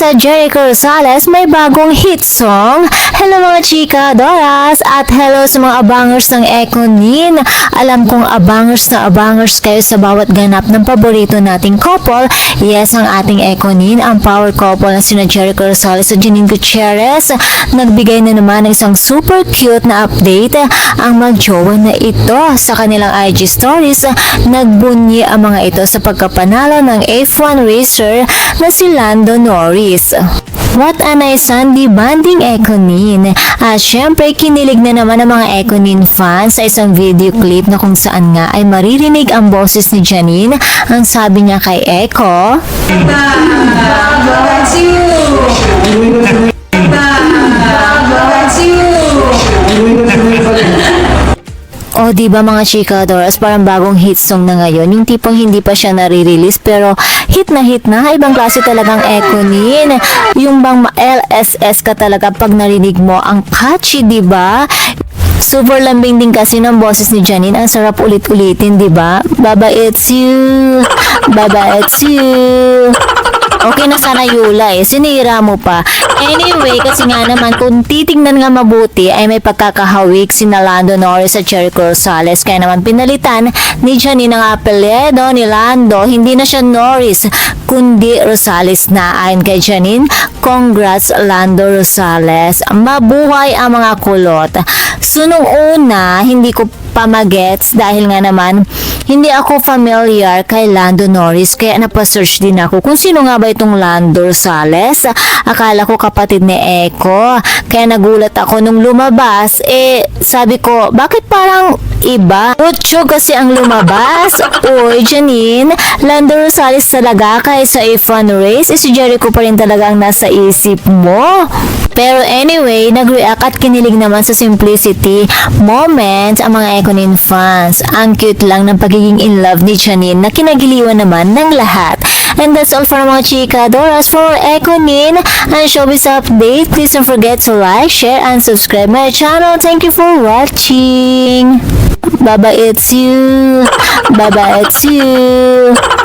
sa Jericho Rosales may bagong hit song. Hello mga chika, Doras, at hello sa mga abangers ng Ekonin. Alam kong abangers na abangers kayo sa bawat ganap ng paborito nating couple. Yes, ang ating Ekonin, ang power couple na sina Jericho Rosales at Janine Gutierrez. Nagbigay na naman ng isang super cute na update ang magjowa na ito sa kanilang IG stories. Nagbunyi ang mga ito sa pagkapanalo ng F1 racer na si Lando Norris. What a nice Sunday banding, Ekonin. At syempre, kinilig na naman ang mga Ekonin fans sa isang video clip na kung saan nga ay maririnig ang boses ni Janine. Ang sabi niya kay Eko, That's you! That's you! o diba mga chika Doras, parang bagong hit song na ngayon, yung tipong hindi pa siya nare-release pero hit na, ibang klase talagang Ekonin. Yung bang LSS ka talaga pag narinig mo, ang catchy, diba? Super lambing din kasi ng boses ni Janine, ang sarap ulit-ulitin, diba? Baba it's you, baba it's you. Okay na sana Yula sinira mo pa. Anyway, kasi nga naman kung titingnan nga mabuti ay may pagkakahawig si Lando Norris at Jericho Rosales. Kaya naman pinalitan ni Janine ang apelyido ni Lando. Hindi na siya Norris kundi Rosales na. Ayon kay Janine, congrats Lando Rosales. Mabuhay ang mga kulot. So nung una, hindi ko pamagets dahil nga naman hindi ako familiar kay Lando Norris kaya napasearch din ako kung sino nga ba itong Lando Rosales. Akala ko kapatid ni Eko kaya nagulat ako nung lumabas. Sabi ko bakit parang iba? Ocho kasi ang lumabas. Uy Janine, Lando Rosales talaga kaya sa F1 race si Jericho pa rin talaga ang nasa isip mo. Pero anyway, nag-react at kinilig naman sa simplicity moment ang mga Ekonin fans. Ang cute lang ng pagiging in love ni Janine na kinagiliwan naman ng lahat. And that's all for mga chika Doras for Ekonin and showbiz update. Please don't forget to like, share, and subscribe my channel. Thank you for watching. Baba it's you. Baba it's you.